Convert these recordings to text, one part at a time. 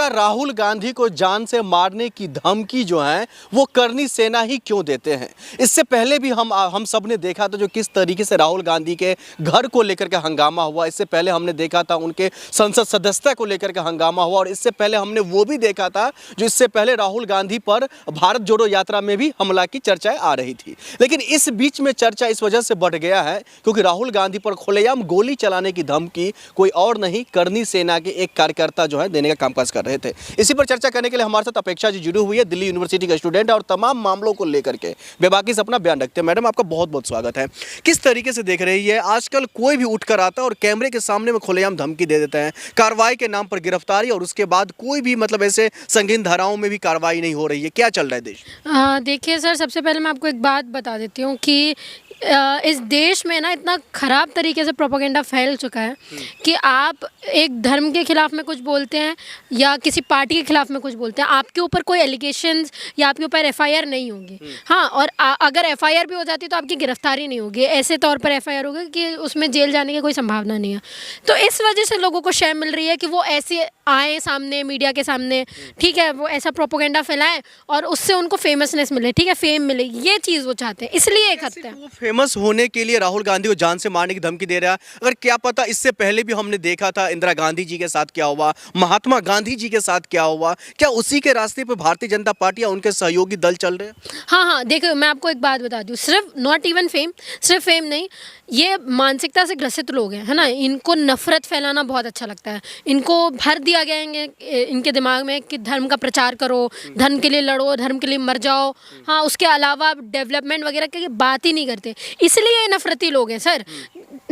पता राहुल गांधी को जान से मारने की धमकी जो है वो करनी सेना ही क्यों देते हैं। इससे पहले भी हम सब ने देखा था जो किस तरीके से राहुल गांधी के घर को लेकर के हंगामा हुआ। इससे पहले हमने देखा था उनके संसद सदस्यता को लेकर के हंगामा हुआ, और इससे पहले हमने वो भी देखा था जो इससे पहले राहुल गांधी पर भारत जोड़ो यात्रा में भी हमला की चर्चाएं आ रही थी। लेकिन इस बीच में चर्चा इस वजह से बढ़ गया है क्योंकि राहुल गांधी पर खुलेआम गोली चलाने की धमकी कोई और नहीं, करनी सेना के एक कार्यकर्ता जो है देने का कामकाज कर रहे थे। इसी पर चर्चा करने के लिए हमारे साथ अपेक्षा जी जुड़ी हुई है, दिल्ली यूनिवर्सिटी का स्टूडेंट और तमाम मामलों को लेकर के बेबाकी से अपना बयान रखते हैं। मैडम, आपका बहुत बहुत स्वागत है। किस तरीके से देख रही है, आजकल कोई भी उठकर आता है और कैमरे के सामने में खुलेआम धमकी दे देते हैं, कार्रवाई के नाम पर गिरफ्तारी, और उसके बाद कोई भी मतलब ऐसे संगीन धाराओं में भी कार्रवाई नहीं हो रही है। क्या चल रहा है देश? देखिए सर, सबसे पहले मैं आपको एक बात बता देती हूँ कि इस देश में ना इतना ख़राब तरीके से प्रोपेगेंडा फैल चुका है कि आप एक धर्म के ख़िलाफ़ में कुछ बोलते हैं या किसी पार्टी के ख़िलाफ़ में कुछ बोलते हैं, आपके ऊपर कोई एलिगेशंस या आपके ऊपर एफआईआर नहीं होगी। हाँ, और अगर एफआईआर भी हो जाती तो आपकी गिरफ्तारी नहीं होगी, ऐसे तौर पर एफआईआर होगी कि उसमें जेल जाने की कोई संभावना नहीं है। तो इस वजह से लोगों को शर्म मिल रही है कि वो ऐसे आए सामने, मीडिया के सामने, ठीक है, वो ऐसा प्रोपेगेंडा फैलाएं और उससे उनको फेमसनेस मिले, ठीक है, फेम मिले, ये चीज़ वो चाहते हैं, इसलिए एक हत्या है। फेमस होने के लिए राहुल गांधी को जान से मारने की धमकी दे रहा है। अगर क्या पता इससे पहले भी हमने देखा था इंदिरा गांधी जी के साथ क्या हुआ, महात्मा गांधी जी के साथ क्या हुआ, क्या उसी के रास्ते पे भारतीय जनता पार्टी या उनके सहयोगी दल चल रहे हैं? हाँ, देखो मैं आपको एक बात बता दूं, सिर्फ नॉट इवन फेम, सिर्फ फेम नहीं, ये मानसिकता से ग्रसित लोग हैं, है ना, इनको नफरत फैलाना बहुत अच्छा लगता है। इनको भर दिया गया है इनके दिमाग में कि धर्म का प्रचार करो, धर्म के लिए लड़ो, धर्म के लिए मर जाओ। हाँ, उसके अलावा डेवलपमेंट वगैरह की बात ही नहीं करते, इसलिए ये नफरती लोग हैं सर।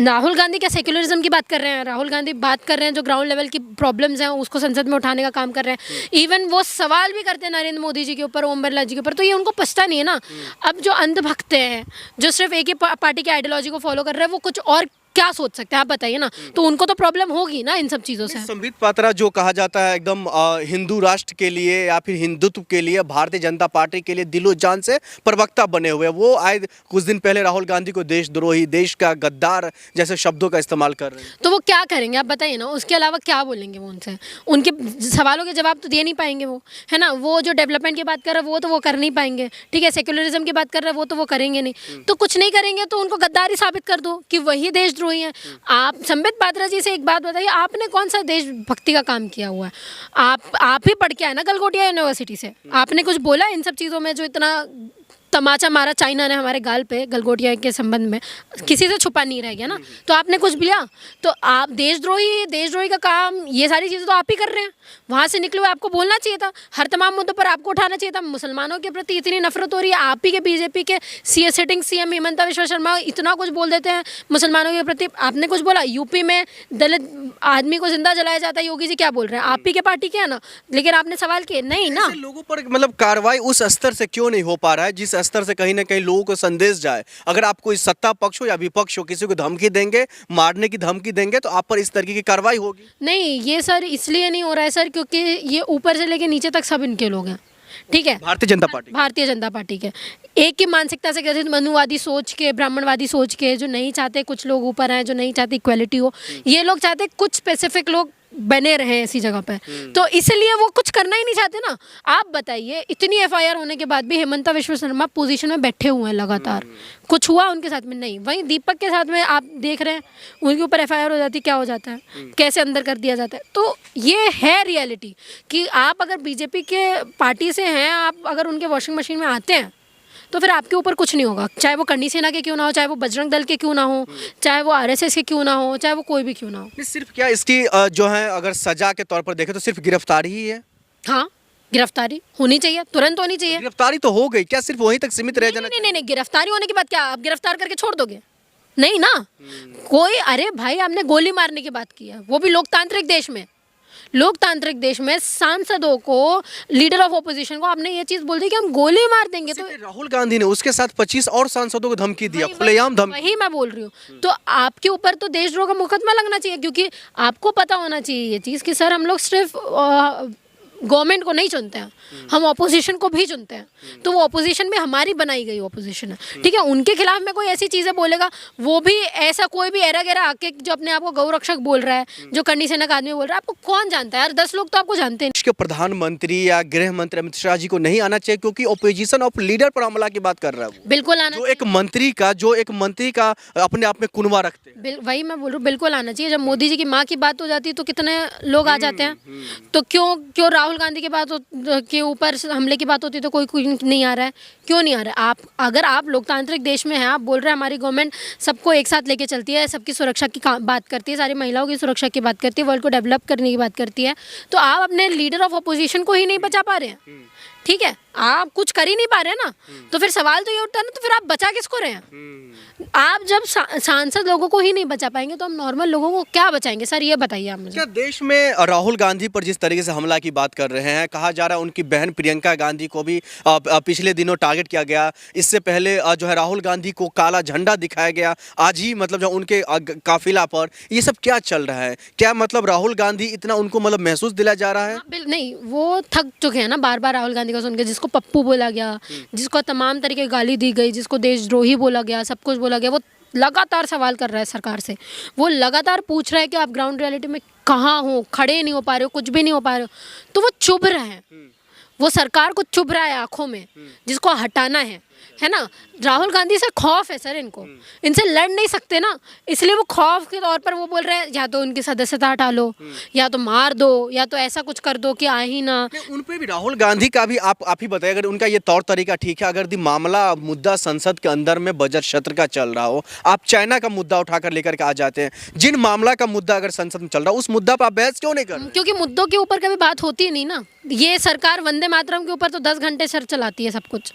राहुल गांधी क्या सेक्युलरिज्म की बात कर रहे हैं? राहुल गांधी बात कर रहे हैं जो ग्राउंड लेवल की प्रॉब्लम्स हैं उसको संसद में उठाने का काम कर रहे हैं। इवन वो सवाल भी करते हैं नरेंद्र मोदी जी के ऊपर, ओम बिरला जी के ऊपर, तो ये उनको पछता नहीं है ना। अब जो अंधभक्त हैं, जो सिर्फ एक ही पार्टी की आइडियोलॉजी को फॉलो कर रहे हैं, वो कुछ और क्या सोच सकते हैं आप बताइए ना। तो उनको तो प्रॉब्लम होगी ना इन सब चीज़ों से। संबित पात्रा जो कहा जाता है एकदम हिंदू राष्ट्र के लिए या फिर हिंदुत्व के लिए, भारतीय जनता पार्टी के लिए दिलो जान से प्रवक्ता बने हुए, वो आए कुछ दिन पहले राहुल गांधी को देशद्रोही, देश का गद्दार जैसे शब्दों का इस्तेमाल कर रहे हैं। तो वो क्या करेंगे आप बताइए ना, उसके अलावा क्या बोलेंगे वो उनसे? उनके सवालों के जवाब तो दे नहीं पाएंगे वो, है ना। वो जो डेवलपमेंट की बात कर रहे हैं वो कर नहीं पाएंगे, ठीक है, सेक्युलरिज्म की बात कर रहे हैं वो करेंगे नहीं। तो कुछ नहीं करेंगे तो उनको गद्दारी साबित कर दो कि वही देशद्रोही है। आप संबित पात्रा जी से एक बात बताइए, आपने कौन सा देशभक्ति का काम किया हुआ है? आप ही पढ़ के आए ना गलगोटिया यूनिवर्सिटी से, आपने कुछ बोला इन सब चीज़ों में जो इतना तमाचा मारा चाइना ने हमारे गाल पे गलगोटिया के संबंध में, किसी से छुपा नहीं रह गया ना। तो आपने कुछ लिया तो आप देशद्रोही का काम, ये सारी चीज़ें तो आप ही कर रहे हैं। वहाँ से निकले हुए आपको बोलना चाहिए था, हर तमाम मुद्दों पर आपको उठाना चाहिए था। मुसलमानों के प्रति इतनी नफरत हो रही है, आप ही के बीजेपी के सिटिंग सीएम हिमंता विश्व शर्मा इतना कुछ बोल देते हैं मुसलमानों के प्रति। आपने कुछ बोला? यूपी में दलित आदमी को जिंदा जलाया जाता है, योगी जी क्या बोल रहे हैं? आप ही के पार्टी के है ना, लेकिन आपने सवाल किए नहीं ना। लोगों पर मतलब कार्रवाई उस स्तर से क्यों नहीं हो पा रहा है जिस स्तर से कहीं ना कहीं लोगों को संदेश जाए? अगर आप कोई सत्ता पक्ष हो या विपक्ष हो, किसी को धमकी देंगे, मारने की धमकी देंगे तो आप पर इस तरीके की कार्रवाई होगी? नहीं, ये सर इसलिए नहीं हो रहा है सर क्योंकि ये ऊपर से लेके नीचे तक सब इनके लोग हैं, ठीक है, भारतीय जनता पार्टी के एक ही मानसिकता से कहते, मनुवादी सोच के, ब्राह्मणवादी सोच के, जो नहीं चाहते कुछ लोग ऊपर आए, जो नहीं चाहते इक्वालिटी हो, ये लोग चाहते कुछ स्पेसिफिक लोग बने रहे ऐसी जगह पे। तो इसलिए वो कुछ करना ही नहीं चाहते ना। आप बताइए, इतनी एफआईआर होने के बाद भी हेमंता विश्व शर्मा पोजीशन में बैठे हुए हैं लगातार, कुछ हुआ उनके साथ में? नहीं। वहीं दीपक के साथ में आप देख रहे हैं, उनके ऊपर एफआईआर हो जाती, क्या हो जाता है, कैसे अंदर कर दिया जाता है। तो ये है रियलिटी कि आप अगर बीजेपी के पार्टी से हैं, आप अगर उनके वॉशिंग मशीन में आते हैं तो फिर आपके ऊपर कुछ नहीं होगा, चाहे वो करनी सेना के क्यों ना हो, चाहे वो बजरंग दल के क्यों ना हो, चाहे वो आरएसएस के क्यों ना हो, चाहे वो कोई भी क्यों ना हो। सिर्फ क्या इसकी जो है अगर सजा के तौर पर देखें तो सिर्फ गिरफ्तारी ही है? हाँ, गिरफ्तारी होनी चाहिए, तुरंत होनी चाहिए। गिरफ्तारी तो हो गई, क्या सिर्फ वहीं तक सीमित रह जाना? नहीं, गिरफ्तारी होने के बाद क्या आप गिरफ्तार करके छोड़ दोगे? नहीं ना। कोई, अरे भाई, आपने गोली मारने की बात की है, वो भी लोकतांत्रिक देश में। लोकतांत्रिक देश में सांसदों को, लीडर ऑफ ओपोजिशन को आपने ये चीज बोल दी कि हम गोली मार देंगे। तो राहुल गांधी ने उसके साथ 25 और सांसदों को धमकी दिया, खुलेआम धमकी। वही मैं बोल रही हूँ। तो आपके ऊपर तो देशद्रोह का मुकदमा लगना चाहिए, क्योंकि आपको पता होना चाहिए ये चीज कि सर हम लोग सिर्फ गवर्नमेंट को नहीं चुनते हैं, हम ऑपोजिशन को भी चुनते हैं। तो वो ऑपोजिशन में हमारी बनाई गई ऑपोजिशन है, ठीक है। उनके खिलाफ में कोई ऐसी चीज़ें बोलेगा, वो भी ऐसा कोई भी एरा गैरा आके जो अपने आप को गौ रक्षक बोल रहा है, जो करनी सेना का आदमी बोल रहा है, आपको कौन जानता है यार? 10 लोग तो आपको जानते हैं। देश के प्रधानमंत्री या गृह मंत्री अमित शाह जी को नहीं आना चाहिए, क्योंकि ओपोजिशन ऑफ लीडर पर हमला की बात कर रहा है वो। बिल्कुल आना जो एक मंत्री का अपने आप में कुनवा रखते हैं। वही मैं बोल रहा हूँ, बिल्कुल आना चाहिए। जब मोदी जी की माँ की बात हो जाती है तो कितने लोग आ जाते हैं, तो क्यों राहुल गांधी के बात के ऊपर हमले की बात होती है तो कोई नहीं आ रहा है? क्यों नहीं आ रहा है? अगर आप लोकतांत्रिक देश में हैं, आप बोल रहे हैं हमारी गवर्नमेंट सबको एक साथ लेके चलती है, सबकी सुरक्षा की बात करती है, सारी महिलाओं की सुरक्षा की बात करती है, वर्ल्ड को डेवलप करने की बात करती है, तो आप अपने लीडर ऑफ अपोजिशन को ही नहीं बचा पा रहे हैं, ठीक है? आप कुछ कर ही नहीं पा रहे ना, तो फिर सवाल तो ये उठता है ना, तो फिर आप बचा किसको रहे हैं? आप जब सांसद लोगों को ही नहीं बचा पाएंगे तो हम नॉर्मल लोगों को क्या बचाएंगे? सर ये बताइए आप मुझे। क्या देश में राहुल गांधी पर जिस तरीके से हमला की बात कर रहे हैं, कहा जा रहा है उनकी बहन प्रियंका गांधी को भी पिछले दिनों टारगेट किया गया, इससे पहले जो है राहुल गांधी को काला झंडा दिखाया गया आज ही, मतलब जो उनके काफिला पर, ये सब क्या चल रहा है? क्या मतलब राहुल गांधी इतना उनको मतलब महसूस दिलाया जा रहा है? नहीं, वो थक चुके हैं ना बार बार राहुल गांधी को सुन के, जिसको पप्पू बोला गया, जिसको तमाम तरीके की गाली दी गई, जिसको देशद्रोही बोला गया, सब कुछ बोला गया। वो लगातार सवाल कर रहा है सरकार से, वो लगातार पूछ रहा है कि आप ग्राउंड रियलिटी में कहाँ हो, खड़े नहीं हो पा रहे हो, कुछ भी नहीं हो पा रहे हो, तो वो चुभ रहे हैं, वो सरकार को चुभ रहा है आंखों में, जिसको हटाना है ना? राहुल गांधी से खौफ है सर इनको, इनसे लड़ नहीं सकते ना, इसलिए वो खौफ के तौर पर वो बोल रहे हैं या तो उनकी सदस्यता हटा लो, या तो मार दो, या तो ऐसा कुछ कर दो कि आ ही ना। उन पे भी राहुल गांधी का भी आप ही बताइए, अगर उनका ये तौर तरीका ठीक है, अगर मामला मुद्दा संसद के अंदर में बजट सत्र का चल रहा हो, आप चाइना का मुद्दा उठाकर लेकर के आ जाते हैं, जिन मामला का मुद्दा अगर संसद में चल रहा हो उस मुद्दा पर आप बहस क्यों नहीं कर रहे? क्योंकि मुद्दों के ऊपर कभी बात होती नहीं ना। ये सरकार वंदे मातरम के ऊपर तो 10 घंटे सर चलाती है सब कुछ,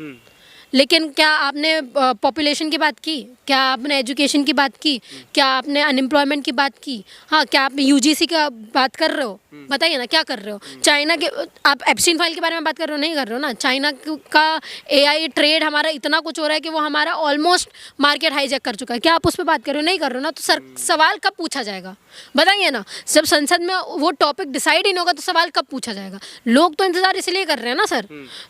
लेकिन क्या आपने पॉपुलेशन की बात की? क्या आपने एजुकेशन की बात की? क्या आपने अनएम्प्लॉयमेंट की बात की? हाँ, क्या आप यूजीसी का बात कर रहे हो? बताइए ना, क्या कर रहे हो? चाइना के आप एप्स्टीन फाइल के बारे में बात कर रहे हो? नहीं कर रहे हो ना। चाइना का एआई ट्रेड हमारा इतना कुछ हो रहा है कि वो हमारा ऑलमोस्ट मार्केट हाईजैक कर चुका है, क्या आप उस पर बात कर रहे हो? नहीं कर रहे हो ना, तो सवाल कब पूछा जाएगा? बताइए ना। जब संसद में वो टॉपिक डिसाइड ही नहीं होगा तो सवाल कब पूछा जाएगा? लोग तो इंतजार इसलिए कर रहे हैं ना सर।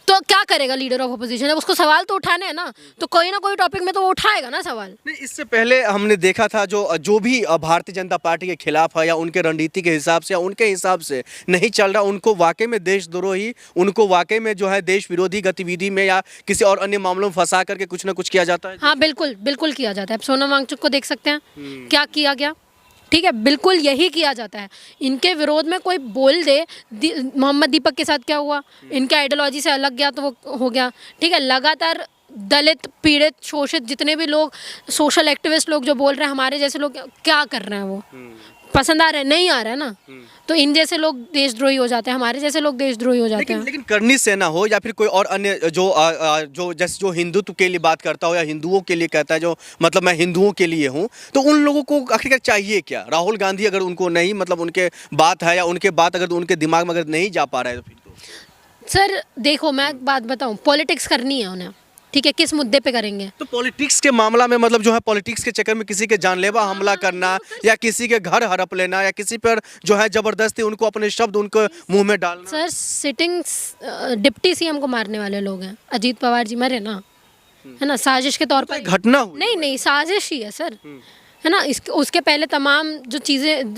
तो क्या करेगा लीडर ऑफ अपोजिशन? अब उसको सवाल तो उठाने हैं ना, तो कोई ना कोई टॉपिक में तो वो उठाएगा ना सवाल। नहीं, इससे पहले हमने देखा था जो भी भारतीय जनता पार्टी के खिलाफ है या उनके रणनीति के हिसाब से या उनके हिसाब से नहीं चल रहा, उनको वाकई में देशद्रोही, उनको वाकई में जो है देश विरोधी गतिविधि में या किसी और अन्य मामलों में फंसा करके कुछ ना कुछ किया जाता है। हाँ बिल्कुल बिल्कुल किया जाता है। अब सोनम वांगचुक को देख सकते हैं, क्या किया गया, ठीक है, बिल्कुल यही किया जाता है। इनके विरोध में कोई बोल दे, मोहम्मद दीपक के साथ क्या हुआ, इनके आइडियोलॉजी से अलग गया तो वो हो गया, ठीक है। लगातार दलित, पीड़ित, शोषित जितने भी लोग, सोशल एक्टिविस्ट लोग जो बोल रहे हैं, हमारे जैसे लोग क्या कर रहे हैं, वो पसंद आ रहा है? नहीं आ रहा है ना, तो इन जैसे लोग देशद्रोही हो जाते हैं, हमारे जैसे लोग देशद्रोही हो जाते हैं। लेकिन करनी सेना हो या फिर कोई और अन्य जो जैसे जो हिंदुत्व के लिए बात करता हो या हिंदुओं के लिए कहता है, जो मतलब मैं हिंदुओं के लिए हूँ, तो उन लोगों को आखिरकार चाहिए क्या? राहुल गांधी अगर उनको नहीं, मतलब उनके बात है या उनके बात अगर उनके दिमाग में अगर नहीं जा पा रहा है तो फिर सर देखो, मैं एक बात बताऊँ, पॉलिटिक्स करनी है उन्हें, ठीक है, किस मुद्दे पे करेंगे? तो पॉलिटिक्स के मामला में मतलब जो है पॉलिटिक्स के चक्कर में किसी के जानलेवा हमला करना या किसी के घर हड़प लेना या किसी पर जो है जबरदस्ती उनको अपने शब्द उनके मुंह में डालना। सर सिटिंग डिप्टी सीएम को मारने वाले लोग हैं, अजीत पवार जी मरे ना, है ना, साजिश के तौर पर घटना हुई। नहीं, साजिश ही है सर, है ना। उसके पहले तमाम जो चीज़ें,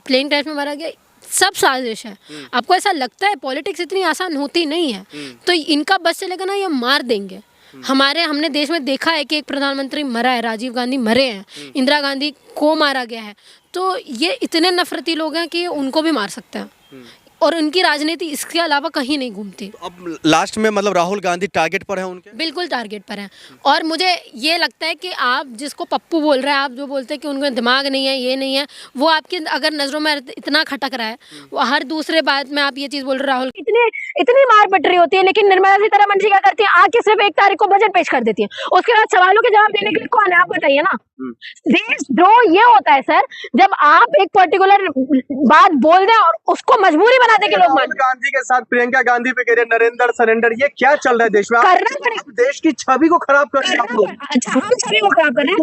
प्लेन क्रैश में मारा गया, सब साजिश है। आपको ऐसा लगता है? पॉलिटिक्स इतनी आसान होती नहीं है, तो इनका बस चलेगा ना, ये मार देंगे। हमने देश में देखा है कि एक प्रधानमंत्री मरा है, राजीव गांधी मरे हैं, इंदिरा गांधी को मारा गया है, तो ये इतने नफरती लोग हैं कि उनको भी मार सकते हैं, और उनकी राजनीति इसके अलावा कहीं नहीं घूमती। तो अब लास्ट में मतलब राहुल गांधी टारगेट पर है उनके? बिल्कुल टारगेट पर है। और मुझे ये लगता है कि आप जिसको पप्पू बोल रहे हैं, आप जो बोलते हैं कि उनको दिमाग नहीं है, ये नहीं है, वो आपकी अगर नज़रों में इतना खटक रहा है, वो हर दूसरे बात में आप ये चीज़ बोल रहे राहुल, इतनी मार पट रही होती है, लेकिन निर्मला सीतारमण जी क्या करती है, आके सिर्फ 1 तारीख को बजट पेश कर देती है, उसके बाद सवालों के जवाब देने के लिए कौन है आप बताइए ना। देशद्रोह ये होता है सर, जब आप एक पर्टिकुलर बात बोल दें और उसको मजबूरी बना दे के लोग मान। गांधी के साथ प्रियंका गांधी पे कह रहे नरेंद्र सरेंडर, ये क्या चल रहा है देश में? करना पड़ेगा, देश की छवि को खराब कर रहे हैं आप लोग। अच्छा, हम छवि को खराब कर रहे हैं?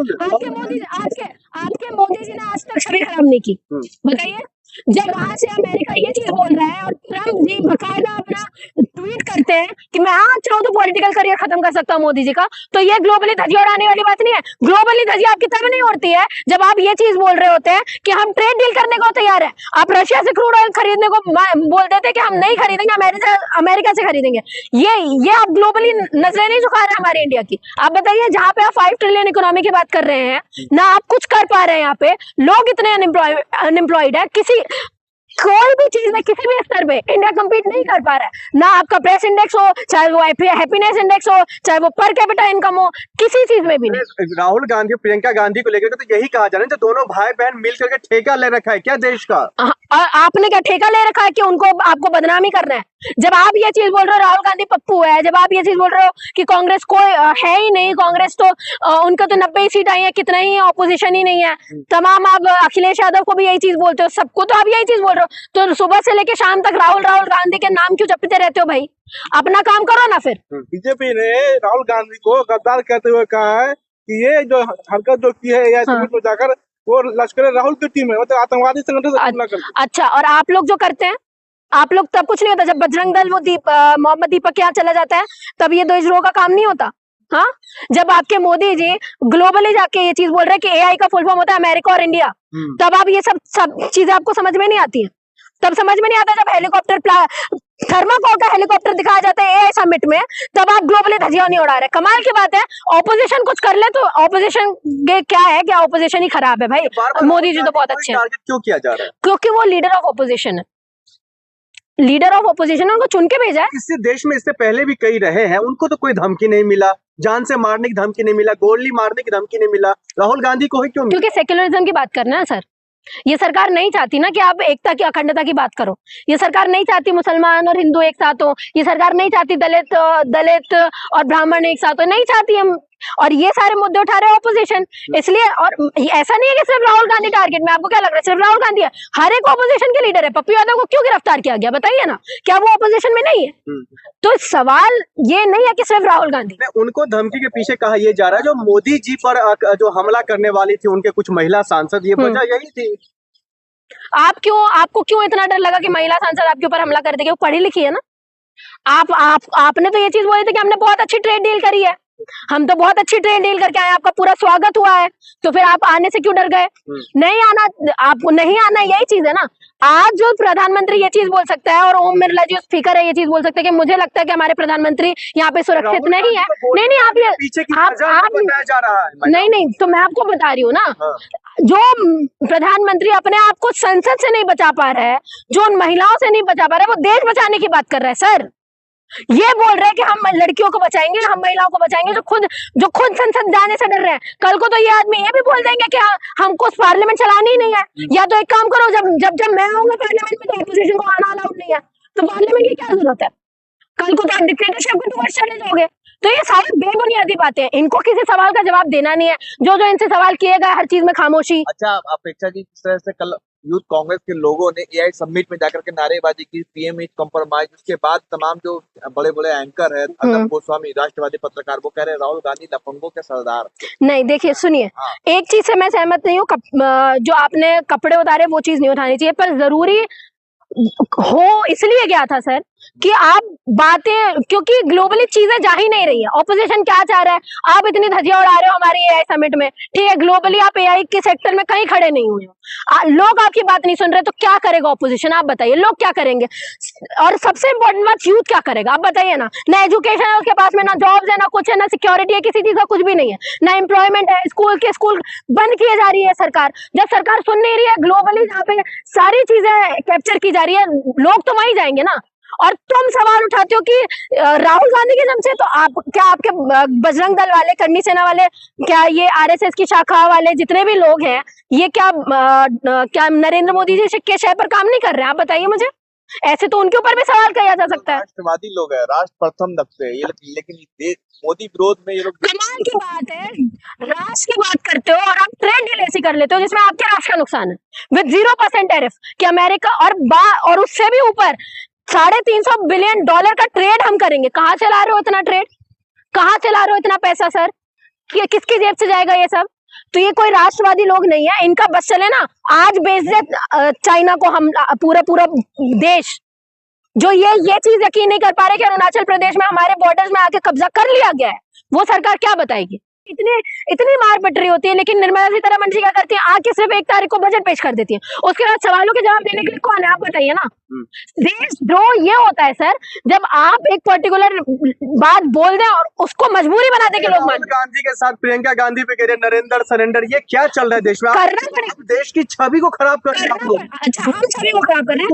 आपके मोदी जी ने आज तक छवि खराब नहीं की, बताइए। जब वहां से अमेरिका ये चीज बोल रहा है और ट्रम्प जी बकायदा अपना ट्वीट करते हैं कि मैं आज चाहूँ तो पॉलिटिकल करियर खत्म कर सकता हूँ मोदी जी का, तो ये ग्लोबली धज्जियां उड़ाने वाली बात नहीं है। ग्लोबली धज्जियां आपकी तब नहीं उड़ती है जब आप ये चीज बोल रहे होते हैं कि हम ट्रेड डील करने को तैयार है। आप रशिया से क्रूड ऑयल खरीदने को बोल देते हैं कि हम नहीं खरीदेंगे, अमेरिका से खरीदेंगे। ये आप ग्लोबली नजरें नहीं झुका रहे हमारे इंडिया की। आप बताइए, जहाँ पे आप 5 ट्रिलियन इकोनॉमी की बात कर रहे हैं ना, आप कुछ कर पा रहे हैं। यहाँ पे लोग इतने अनएम्प्लॉयड है, किसी कोई भी चीज में किसी भी स्तर पे इंडिया कम्पीट नहीं कर पा रहा है। ना आपका प्रेस इंडेक्स हो, चाहे वो हैप्पीनेस इंडेक्स हो, चाहे वो पर कैपिटा इनकम हो, किसी चीज में भी नहीं। राहुल गांधी प्रियंका गांधी को लेकर तो यही कहा जा रहा है, जो दोनों भाई बहन मिल करके ठेका ले रखा है क्या देश का? और आपने क्या ठेका ले रखा है कि उनको आपको बदनामी करना है? जब आप ये चीज बोल रहे हो राहुल गांधी पप्पू है, जब आप ये चीज बोल रहे हो कि कांग्रेस कोई है ही नहीं, कांग्रेस तो उनका तो 90 सीट आई है, कितना ही ऑपोजिशन ही नहीं है, तमाम आप अखिलेश यादव को भी यही चीज बोलते हो, सबको तो आप यही चीज बोल रहे हो, तो सुबह से लेके शाम तक राहुल गांधी के नाम क्यों जपते रहते हो भाई? अपना काम करो ना फिर। बीजेपी ने राहुल गांधी को गद्दार कहते हुए कहा है कि ये जो हरकत जो की है या में जाकर वो लश्कर राहुल की टीम है, मतलब आतंकवादी संगठन से तुलना करते। अच्छा, और आप लोग जो करते हैं, आप लोग तब कुछ नहीं होता। जब बजरंग दल वो मोहम्मद दीपक के यहाँ चला जाता है, तब ये देशद्रोह का काम नहीं होता। हाँ, जब आपके मोदी जी ग्लोबली जाके ये चीज बोल रहे हैं कि एआई का फुल फॉर्म होता है अमेरिका और इंडिया, तब आप ये सब चीजें आपको समझ में नहीं आती है। तब समझ में नहीं आता जब हेलीकॉप्टर थर्माकोल का हेलीकॉप्टर दिखाया जाता है एआई समिट में, तब आप ग्लोबली धज्जियां नहीं उड़ा रहे। कमाल की बात है, ऑपोजिशन कुछ कर ले तो ऑपोजिशन क्या है, क्या ऑपोजिशन ही खराब है भाई। मोदी जी तो बहुत अच्छे हैं। क्यों किया जा रहा है? क्योंकि वो लीडर ऑफ ऑपोजिशन है, लीडर ऑफ ऑपोजिशन है, उनको चुन के भेजा है। इस देश में इससे पहले भी कई रहे हैं, उनको तो कोई धमकी नहीं मिला, जान से मारने की धमकी नहीं मिला, गोली मारने की धमकी नहीं मिला, राहुल गांधी को ही क्यों मिला? क्योंकि सेक्युलरिज्म की बात करना है सर। ये सरकार नहीं चाहती ना कि आप एकता की अखंडता की बात करो। ये सरकार नहीं चाहती मुसलमान और हिंदू एक साथ हो। ये सरकार नहीं चाहती दलित और ब्राह्मण एक साथ हो, नहीं चाहती हम। और ये सारे मुद्दे उठा रहे हैं ऑपोजिशन, इसलिए। और ऐसा नहीं है कि सिर्फ राहुल गांधी टारगेट में, आपको क्या लग रहा है सिर्फ राहुल गांधी है? हर एक ऑपोजिशन के लीडर है। पप्पू यादव को क्यों गिरफ्तार किया गया बताइए ना, क्या वो ऑपोजिशन में नहीं है? तो सवाल ये नहीं है कि सिर्फ राहुल गांधी। उनको धमकी के पीछे कहा यह जा रहा है, जो मोदी जी पर जो हमला करने वाली थी उनके कुछ महिला सांसद, ये वजह यही थी। आपको क्यों इतना डर लगा कि महिला सांसद आपके ऊपर हमला कर देगी? वो पढ़ी लिखी है ना। आपने तो ये चीज बोली थी कि हमने बहुत अच्छी ट्रेड डील करी है, हम तो बहुत अच्छी ट्रेड डील करके आए, आपका पूरा स्वागत हुआ है, तो फिर आप आने से क्यों डर गए? नहीं आना, आपको नहीं आना, यही चीज है ना। आज जो प्रधानमंत्री ये चीज बोल सकता है और ओम बिरला जो स्पीकर है ये चीज बोल सकते हैं कि मुझे लगता है कि हमारे प्रधानमंत्री यहाँ पे सुरक्षित नहीं है। नहीं, आप ये नहीं, तो मैं आपको बता रही हूँ ना, जो प्रधानमंत्री अपने आप को संसद से नहीं बचा पा रहा है, जो उन महिलाओं से नहीं बचा पा रहा है, वो देश बचाने की बात कर रहा है सर। ये बोल रहे हैं कि हम लड़कियों को बचाएंगे, हम महिलाओं को बचाएंगे, जो खुद संसद जाने से डर रहे हैं। कल को तो ये आदमी ये भी बोल देंगे कि हमको पार्लियामेंट चलानी ही नहीं है। या तो एक काम करो, जब मैं आऊंगा पार्लियामेंट में तो ऑपोजिशन को आना अलाउड नहीं है, तो पार्लियामेंट की क्या जरूरत है? कल को तो आप डिक्टेटरशिप के टुवर्ड्स चले जाओगे। तो ये सारी बेबुनियादी बातें हैं, इनको किसी सवाल का जवाब देना नहीं है। जो इनसे सवाल किए गए हर चीज में खामोशी। अच्छा अपेक्षा जी, किस तरह से कल यूथ कांग्रेस के लोगों ने एआई समिट में जाकर के नारेबाजी की, पीएम इज कॉम्प्रोमाइज, उसके बाद तमाम जो बड़े बड़े एंकर है अदम गोस्वामी, राष्ट्रवादी पत्रकार, वो कह रहे राहुल गांधी लफंगों के सरदार। नहीं, देखिए सुनिए, एक चीज से मैं सहमत नहीं हूँ, जो आपने कपड़े उतारे वो चीज नहीं उठानी चाहिए, पर जरूरी हो इसलिए गया था सर कि आप बातें, क्योंकि ग्लोबली चीजें जा ही नहीं रही है। ऑपोजिशन क्या चाह रहा है? आप इतनी धज्जियां उड़ा रहे हो हमारे एआई समिट में, ठीक है, ग्लोबली आप एआई के सेक्टर में कहीं खड़े नहीं हुए हो, लोग आपकी बात नहीं सुन रहे, तो क्या करेगा ऑपोजिशन? आप बताइए, लोग क्या करेंगे? और सबसे इंपॉर्टेंट बात, यूथ क्या करेगा? आप बताइए ना एजुकेशन है उसके पास में, ना जॉब्स है, ना कुछ है, ना सिक्योरिटी है, किसी चीज का कुछ भी नहीं है, ना एम्प्लॉयमेंट है, स्कूल बंद किए जा रही है सरकार। जब सरकार सुन नहीं रही है, ग्लोबली जहाँ पे सारी चीजें कैप्चर की जा रही है, लोग तो वहीं जाएंगे ना। और तुम सवाल उठाते हो कि राहुल गांधी के जम से, तो आपके बजरंग दल वाले, करनी सेना वाले, क्या ये आरएसएस की शाखा वाले जितने भी लोग हैं, ये क्या नरेंद्र मोदी जी के शय पर काम नहीं कर रहे हैं? आप बताइए मुझे। ऐसे तो उनके ऊपर भी सवाल किया जा सकता है। राष्ट्रवादी लोग है, राष्ट्र प्रथम नक्शे ये, लेकिन मोदी विरोध में ये लोग। कमाल की बात है, राष्ट्र की बात करते हो और आप ट्रेड डील ऐसी कर लेते हो जिसमें आपके राष्ट्र का नुकसान है, विद 0% टैरिफ, कि अमेरिका और उससे भी ऊपर $350 बिलियन का ट्रेड हम करेंगे। कहाँ चला रहे हो इतना ट्रेड? कहाँ चला रहे हो इतना पैसा सर? किसकी जेब से जाएगा ये सब? तो ये कोई राष्ट्रवादी लोग नहीं है, इनका बस चले ना आज बेच दे चाइना को हम पूरा पूरा देश। जो ये चीज यकीन नहीं कर पा रहे कि अरुणाचल प्रदेश में हमारे बॉर्डर्स में आके कब्जा कर लिया गया है, वो सरकार क्या बताएगी। इतनी मार पिट रही होती है, लेकिन निर्मला सीतारमण जी क्या करती है, आके सिर्फ 1 तारीख को बजट पेश कर देती है, उसके बाद सवालों के जवाब देने के लिए कौन है आप बताइए ना। देशद्रोह ये होता है सर, जब आप एक पर्टिकुलर बात बोल दें और उसको मजबूरी बना दे के लोग राहुल गांधी के साथ प्रियंका गांधी पे कह रहे नरेंद्र सरेंडर, ये क्या चल रहा है देश में? आप करना पड़ेगा, देश की छवि को खराब कर रहे हैं आप लोग। अच्छा हम छवि को खराब कर रहे हैं।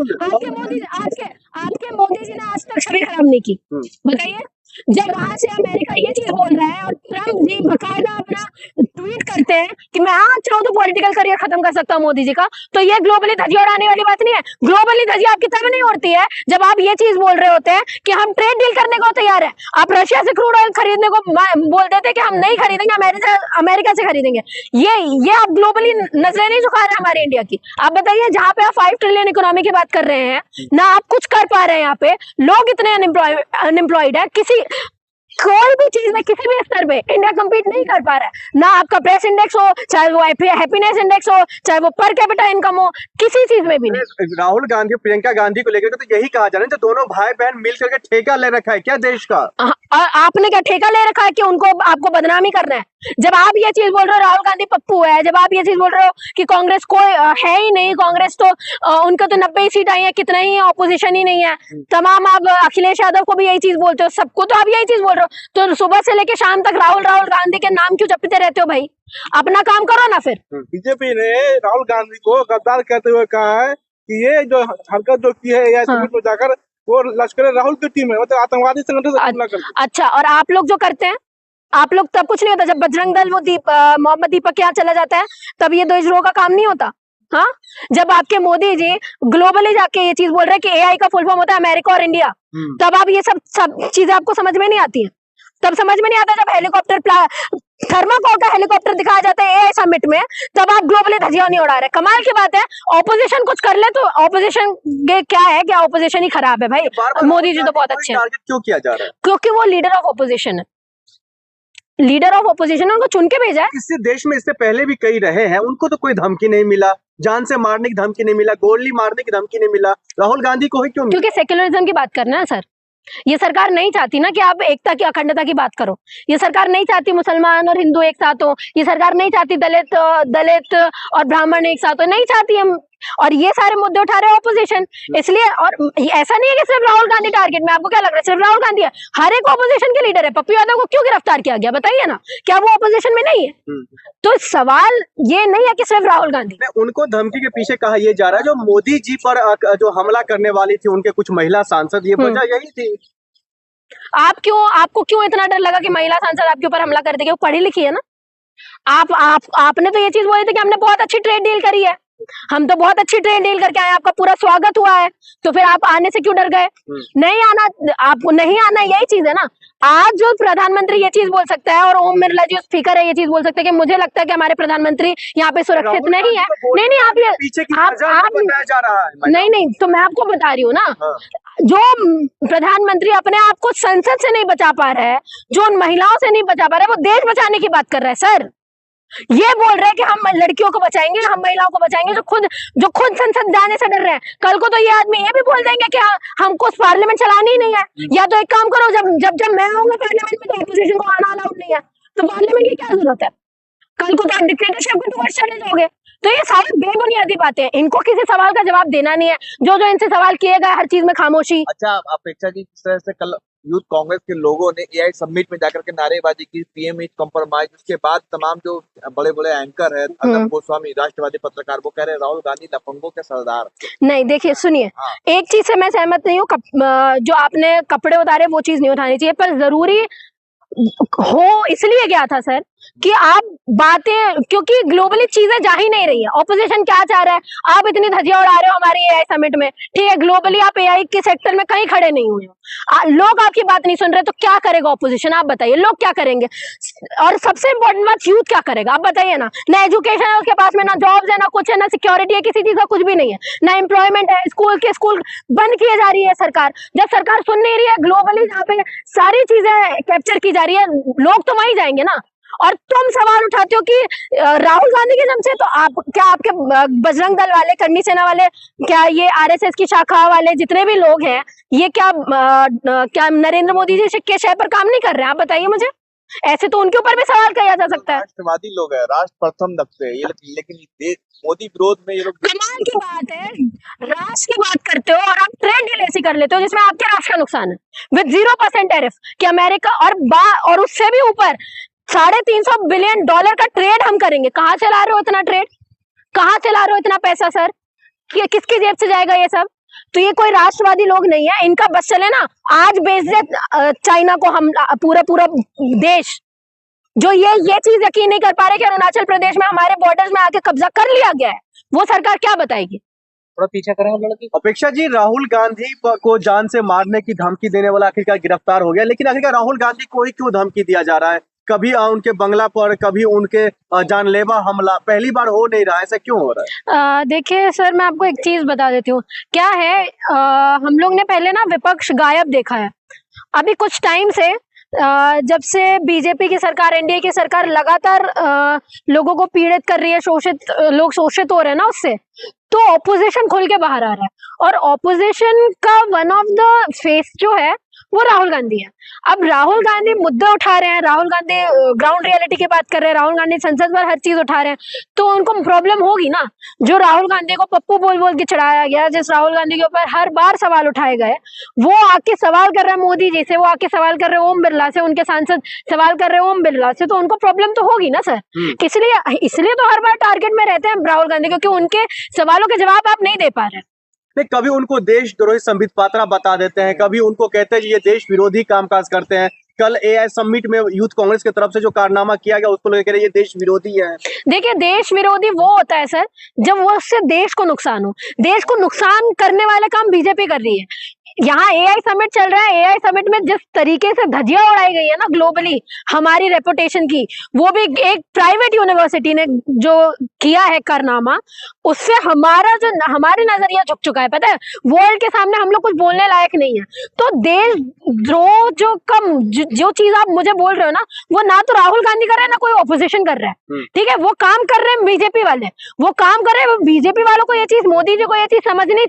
आपके मोदी जी ने आज तक छवि खराब नहीं की, बताइए। जब वहां से अमेरिका ये चीज बोल रहा है और ट्रम्प जी बकायदा अपना ट्वीट करते हैं कि मैं आज चाहूँ तो पॉलिटिकल करियर खत्म कर सकता हूँ मोदी जी का, तो ये ग्लोबली धज्जियां उड़ाने वाली बात नहीं है। ग्लोबली धज्जियां आपकी तब नहीं उड़ती है जब आप ये चीज बोल रहे होते हैं कि हम ट्रेड डील करने को तैयार है। आप रशिया से क्रूड ऑयल खरीदने को बोल देते कि हम नहीं खरीदेंगे, अमेरिका से खरीदेंगे। ये आप ग्लोबली नजरें नहीं झुका रहे हमारे इंडिया की। आप बताइए, जहाँ पे आप 5 ट्रिलियन इकोनॉमी की बात कर रहे हैं ना, आप कुछ कर पा रहे हैं, यहाँ पे लोग इतने अनएम्प्लॉयड है, कोई भी चीज में किसी भी स्तर पे इंडिया कम्पीट नहीं कर पा रहा है। ना आपका प्राइस इंडेक्स हो, चाहे वो हैप्पीनेस इंडेक्स हो, चाहे वो पर कैपिटा इनकम हो, किसी चीज में भी नहीं। राहुल गांधी प्रियंका गांधी को लेकर तो यही कहा जा रहा है, तो दोनों भाई बहन मिल करके ठेका ले रखा है क्या देश का? आपने क्या ठेका ले रखा है कि उनको आपको बदनामी करना है? जब आप ये चीज बोल रहे हो राहुल गांधी पप्पू है, जब आप ये चीज बोल रहे हो कि कांग्रेस कोई है ही नहीं, कांग्रेस तो उनका तो 90 ही सीट आई है, कितना ही ऑपोजिशन ही नहीं है, तमाम आप अखिलेश यादव को भी यही चीज बोलते हो, सबको तो आप यही चीज बोल रहे हो, तो सुबह से लेके शाम तक राहुल गांधी के नाम क्यों जपते रहते हो भाई? अपना काम करो ना फिर। बीजेपी ने राहुल गांधी को गद्दार कहते हुए कहा है कि ये जो हरकत जो की है या समिट में जाकर वो लश्कर राहुल की टीम है, मतलब आतंकवादी संगठन से तुलना करते हैं। अच्छा, और आप लोग जो करते हैं, आप लोग तब कुछ नहीं होता, जब बजरंग दल वो मोहम्मद दीपक के यहाँ चला जाता है तब ये देशद्रोह का काम नहीं होता। हाँ, जब आपके मोदी जी ग्लोबली जाके ये चीज बोल रहे हैं कि एआई का फुल फॉर्म होता है अमेरिका और इंडिया, तब आप ये सब चीजें आपको समझ में नहीं आती है। तब समझ में नहीं आता जब हेलीकॉप्टर थर्माकोल का हेलीकॉप्टर दिखाया जाता है एआई समिट में, तब आप ग्लोबली धज्जियां नहीं उड़ा रहे। कमाल की बात है, ऑपोजिशन कुछ कर ले तो ऑपोजिशन क्या है, क्या ऑपोजिशन ही खराब है भाई। मोदी जी तो बहुत अच्छे हैं। क्यों किया जा रहा है? क्योंकि वो लीडर ऑफ ऑपोजिशन है, लीडर ऑफ ऑपोजिशन, उनको चुन के भेजा है। किसी देश में इससे पहले भी कई रहे हैं, उनको तो कोई धमकी नहीं मिला, जान से मारने की धमकी नहीं मिला, गोली मारने की धमकी नहीं मिला, राहुल गांधी को ही क्यों मिला? क्योंकि सेक्युलरिज्म की बात करना है सर। ये सरकार नहीं चाहती ना कि आप एकता की अखंडता की बात करो। ये सरकार नहीं चाहती मुसलमान और हिंदू एक साथ हो, ये सरकार नहीं चाहती दलित और ब्राह्मण एक साथ हो, नहीं चाहती हम। और ये सारे मुद्दे उठा रहे हैं ऑपोजिशन, इसलिए। और ऐसा नहीं है कि सिर्फ राहुल गांधी टारगेट में, आपको क्या लग रहा है सिर्फ राहुल गांधी है? हर एक ऑपोजिशन के लीडर है। पप्पू यादव को क्यों गिरफ्तार किया गया बताइए ना, क्या वो ऑपोजिशन में नहीं है? तो सवाल ये नहीं है कि सिर्फ राहुल गांधी। उनको धमकी के पीछे कहा यह जा रहा है, जो मोदी जी पर जो हमला करने वाली थी उनके कुछ महिला सांसद, ये वजह यही थी। आपको क्यों इतना डर लगा कि महिला सांसद आपके ऊपर हमला कर देगी? वो पढ़ी लिखी है ना। आपने तो ये चीज बोली थी कि हमने बहुत अच्छी ट्रेड डील करी है, हम तो बहुत अच्छी ट्रेड डील करके आए, आपका पूरा स्वागत हुआ है, तो फिर आप आने से क्यों डर गए? नहीं आना, आपको नहीं आना, यही चीज है ना। आज जो प्रधानमंत्री ये चीज बोल सकता है और ओम बिरला जो स्पीकर है ये चीज बोल सकते हैं कि मुझे लगता है कि हमारे प्रधानमंत्री यहाँ पे सुरक्षित नहीं है। नहीं, आप ये पीछे की बताया जा रहा है। नहीं, तो मैं आपको बता रही हूँ ना, जो प्रधानमंत्री अपने आप को संसद से नहीं बचा पा रहा है, जो उन महिलाओं से नहीं बचा पा रहा है, वो देश बचाने की बात कर रहा है सर। ये बोल रहे हैं कि हम लड़कियों को बचाएंगे, हम महिलाओं को बचाएंगे, जो खुद संसद जाने से डर रहे हैं। कल को तो ये आदमी ये भी बोल देंगे कि हमको पार्लियामेंट चलानी ही नहीं है। या तो एक काम करो, जब मैं आऊंगा पार्लियामेंट में तो ऑपोजिशन को आना अलाउड नहीं है, तो पार्लियामेंट की क्या जरूरत है? कल को तो आप डिक्टेटरशिप के टुवर्ड्स चले जाओगे। तो ये सारी बेबुनियादी बातें हैं, इनको किसी सवाल का जवाब देना नहीं है। जो इनसे सवाल किए गए हर चीज में खामोशी। अच्छा, अपेक्षा जी, किस तरह से कल यूथ कांग्रेस के लोगों ने एआई समिट में जाकर के नारेबाजी की, पीएम इज कॉम्प्रोमाइज, उसके बाद तमाम जो बड़े बड़े एंकर है अदम गोस्वामी, राष्ट्रवादी पत्रकार, वो कह रहे हैं राहुल गांधी लफंगों के सरदार। नहीं, देखिए सुनिए, एक चीज से मैं सहमत नहीं हूँ, जो आपने कपड़े उतारे वो चीज नहीं उठानी चाहिए, पर जरूरी हो इसलिए गया था सर कि आप बातें, क्योंकि ग्लोबली चीजें जा ही नहीं रही है। ऑपोजिशन क्या चाह रहा है? आप इतनी धज्जियां उड़ा रहे हो हमारे एआई समिट में, ठीक है, ग्लोबली आप एआई के सेक्टर में कहीं खड़े नहीं हुए हो, लोग आपकी बात नहीं सुन रहे, तो क्या करेगा ऑपोजिशन? आप बताइए, लोग क्या करेंगे? और सबसे इंपॉर्टेंट बात, यूथ क्या करेगा? आप बताइए ना। ना एजुकेशन है उसके पास में, ना जॉब्स है, ना कुछ है, ना सिक्योरिटी है, किसी चीज का कुछ भी नहीं है, ना एम्प्लॉयमेंट है, स्कूल बंद किए जा रही है सरकार। जब सरकार सुन नहीं रही है, ग्लोबली जहाँ पे सारी चीजें कैप्चर की जा रही है, लोग तो वहीं जाएंगे ना। और तुम सवाल उठाते हो कि राहुल गांधी के दम से, तो आप क्या, आपके बजरंग दल वाले, कर्मी सेना वाले, क्या ये आरएसएस की शाखा वाले जितने भी लोग हैं, ये क्या नरेंद्र मोदी जी के शय पर काम नहीं कर रहे हैं? आप बताइए मुझे। ऐसे तो उनके ऊपर भी सवाल किया जा सकता है। राष्ट्रवादी लोग हैं, राष्ट्र प्रथम रखते हैं ये, लेकिन मोदी विरोध में ये लोग। कमाल की बात है, राष्ट्र की बात करते हो और आप ट्रेड डील ऐसी कर लेते हो जिसमें आपके राष्ट्र का नुकसान है, विद 0% टैरिफ, कि अमेरिका और उससे भी ऊपर $350 बिलियन का ट्रेड हम करेंगे। कहाँ से ला रहे हो इतना ट्रेड? कहाँ से ला रहे हो इतना पैसा सर? कि किसकी जेब से जाएगा ये सब? तो ये कोई राष्ट्रवादी लोग नहीं है, इनका बस चले ना, आज बेच दे चाइना को हम पूरा देश, जो ये चीज यकीन नहीं कर पा रहे कि अरुणाचल प्रदेश में हमारे बॉर्डर्स में आके कब्जा कर लिया गया है, वो सरकार क्या बताएगी? थोड़ा पीछे करें हम लड़की। अपेक्षा जी, राहुल गांधी को जान से मारने की धमकी देने वाला आखिरकार गिरफ्तार हो गया, लेकिन आखिरकार राहुल गांधी को ही क्यों धमकी दिया जा रहा है? कभी उनके बंगला पर, कभी उनके जानलेवा हमला, पहली बार हो नहीं रहा, ऐसा क्यों हो रहा है? देखिए सर, मैं आपको एक चीज बता देती हूँ। क्या है, हम लोग ने पहले ना विपक्ष गायब देखा है। अभी कुछ टाइम से जब से बीजेपी की सरकार, एनडीए की सरकार लगातार लोगों को पीड़ित कर रही है, लोग शोषित हो रहे हैं ना उससे, तो ऑपोजिशन खुल के बाहर आ रहा है। और ऑपोजिशन का वन ऑफ द फेस जो है वो राहुल गांधी है। अब राहुल गांधी मुद्दे उठा रहे हैं, राहुल गांधी ग्राउंड रियलिटी की बात कर रहे हैं, राहुल गांधी संसद पर हर चीज उठा रहे हैं, तो उनको प्रॉब्लम होगी ना। जो राहुल गांधी को पप्पू बोल बोल के चढ़ाया गया, जिस राहुल गांधी के ऊपर हर बार सवाल उठाए गए, वो आके सवाल कर रहे हैं मोदी जी से, वो आके सवाल कर रहे हैं ओम बिरला से, उनके सांसद सवाल कर रहे हैं ओम बिरला से, तो उनको प्रॉब्लम तो होगी ना सर। इसलिए तो हर बार टारगेट में रहते हैं राहुल गांधी, क्योंकि उनके सवालों के जवाब आप नहीं दे पा रहे। कभी उनको देशद्रोही संबित पात्रा बता देते हैं, कभी उनको कहते हैं ये देश विरोधी कामकाज करते हैं। कल एआई समिट में यूथ कांग्रेस की तरफ से जो कारनामा किया गया उसको लेकर ये देश विरोधी है। देखिए, देश विरोधी वो होता है सर जब वो उससे देश को नुकसान हो। देश को नुकसान करने वाला काम बीजेपी कर रही है। यहाँ एआई समिट चल रहा है, एआई समिट में जिस तरीके से धज्जियां उड़ाई गई है ना ग्लोबली हमारी रेपुटेशन की, वो भी एक प्राइवेट यूनिवर्सिटी ने जो किया है कारनामा, उससे हमारी नजरिया झुक चुका है। पता है, वर्ल्ड के सामने हम लोग कुछ बोलने लायक नहीं है। तो देशद्रोह जो चीज आप मुझे बोल रहे हो ना, वो ना तो राहुल गांधी कर रहे हैं, ना कोई ऑपोजिशन कर रहा है। ठीक है, वो काम कर रहे हैं बीजेपी वाले, वो काम कर रहे हैं। बीजेपी वालों को ये चीज, मोदी जी को ये चीज समझ नहीं थी।